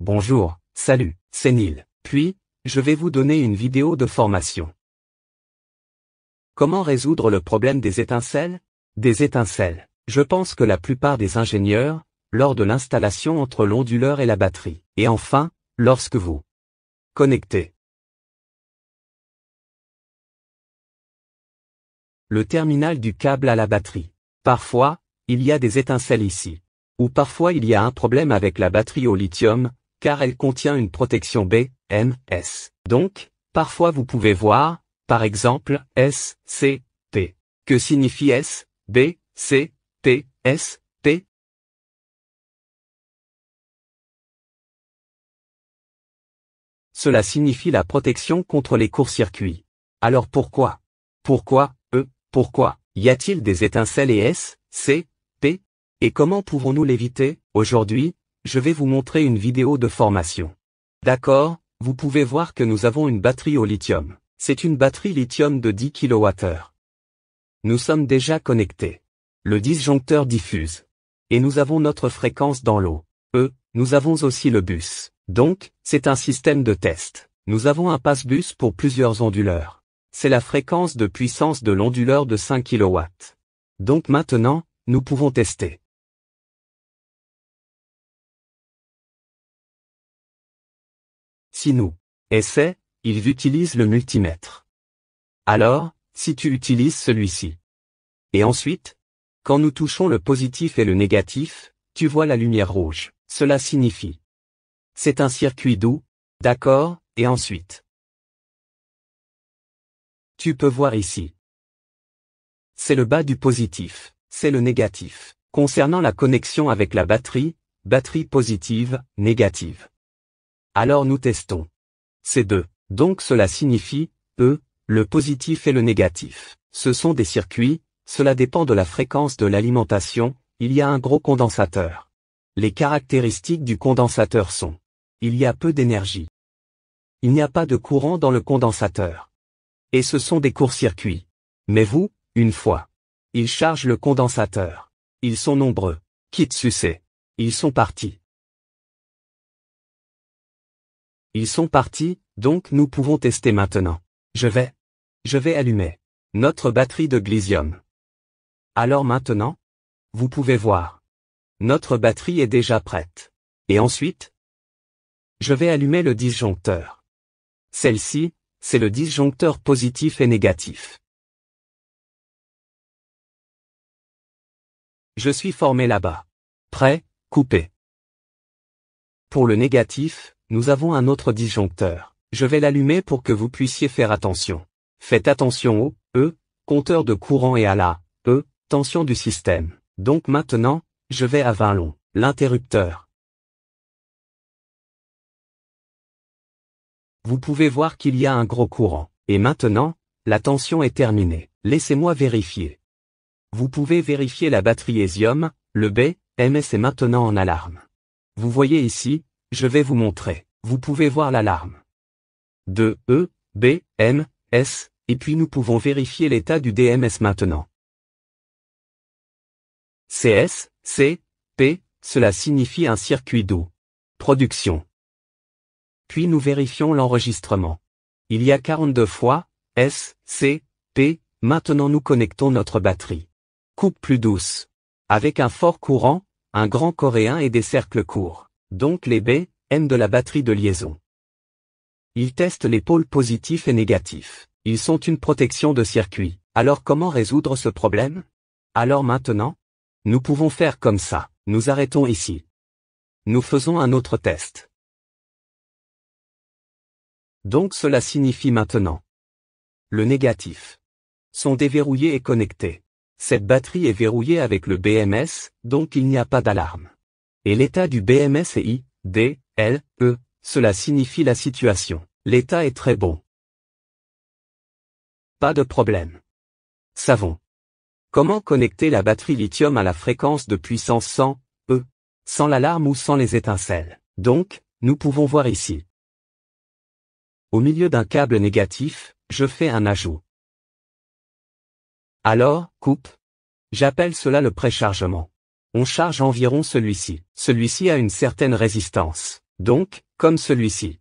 Bonjour, salut, c'est Neil. Puis, je vais vous donner une vidéo de formation. Comment résoudre le problème des étincelles? Des étincelles. Je pense que la plupart des ingénieurs, lors de l'installation entre l'onduleur et la batterie, et enfin, lorsque vous connectez le terminal du câble à la batterie. Parfois, il y a des étincelles ici. Ou parfois il y a un problème avec la batterie au lithium, car elle contient une protection BMS. Donc, parfois vous pouvez voir, par exemple, SCP. Que signifie S, B, C, P, S, P? Cela signifie la protection contre les courts-circuits. Alors pourquoi? Pourquoi y a-t-il des étincelles et S, C, P? Et comment pouvons-nous l'éviter? Aujourd'hui, je vais vous montrer une vidéo de formation. D'accord, vous pouvez voir que nous avons une batterie au lithium. C'est une batterie lithium de 10 kWh. Nous sommes déjà connectés. Le disjoncteur diffuse. Et nous avons notre fréquence dans l'eau. Nous avons aussi le bus. Donc, c'est un système de test. Nous avons un passe-bus pour plusieurs onduleurs. C'est la fréquence de puissance de l'onduleur de 5 kW. Donc maintenant, nous pouvons tester. Si nous essaie, ils utilisent le multimètre. Alors, si tu utilises celui-ci. Et ensuite, quand nous touchons le positif et le négatif, tu vois la lumière rouge. Cela signifie. C'est un circuit doux, d'accord, et ensuite. Tu peux voir ici. C'est le bas du positif, c'est le négatif. Concernant la connexion avec la batterie positive, négative. Alors nous testons. Ces deux. Donc cela signifie, le positif et le négatif. Ce sont des circuits, cela dépend de la fréquence de l'alimentation, il y a un gros condensateur. Les caractéristiques du condensateur sont. Il y a peu d'énergie. Il n'y a pas de courant dans le condensateur. Et ce sont des courts-circuits. Mais vous, une fois. Ils chargent le condensateur. Ils sont nombreux. Kitsusé. Ils sont partis. Ils sont partis, donc nous pouvons tester maintenant. Je vais allumer notre batterie de Glysium. Alors maintenant, vous pouvez voir. Notre batterie est déjà prête. Et ensuite, je vais allumer le disjoncteur. Celle-ci, c'est le disjoncteur positif et négatif. Je suis formé là-bas. Prêt, coupé. Pour le négatif, nous avons un autre disjoncteur. Je vais l'allumer pour que vous puissiez faire attention. Faites attention au compteur de courant et à la tension du système. Donc maintenant, je vais à 20 long. L'interrupteur. Vous pouvez voir qu'il y a un gros courant. Et maintenant, la tension est terminée. Laissez-moi vérifier. Vous pouvez vérifier la batterie hésium, le BMS est maintenant en alarme. Vous voyez ici, je vais vous montrer. Vous pouvez voir l'alarme. De BMS, et puis nous pouvons vérifier l'état du DMS maintenant. CS, C, P, cela signifie un circuit doux. Production. Puis nous vérifions l'enregistrement. Il y a 42 fois, S, C, P, maintenant nous connectons notre batterie. Coupe plus douce. Avec un fort courant, un grand coréen et des cercles courts. Donc les BM de la batterie de liaison. Ils testent les pôles positifs et négatifs. Ils sont une protection de circuit. Alors comment résoudre ce problème? Alors maintenant, nous pouvons faire comme ça. Nous arrêtons ici. Nous faisons un autre test. Donc cela signifie maintenant. Le négatif. Sont déverrouillés et connectés. Cette batterie est verrouillée avec le BMS, donc il n'y a pas d'alarme. Et l'état du BMS est IDLE, cela signifie la situation. L'état est très bon. Pas de problème. Savons. Comment connecter la batterie lithium à la fréquence de puissance sans sans l'alarme ou sans les étincelles. Donc, nous pouvons voir ici. Au milieu d'un câble négatif, je fais un ajout. Alors, coupe. J'appelle cela le préchargement. On charge environ celui-ci. Celui-ci a une certaine résistance. Donc, comme celui-ci.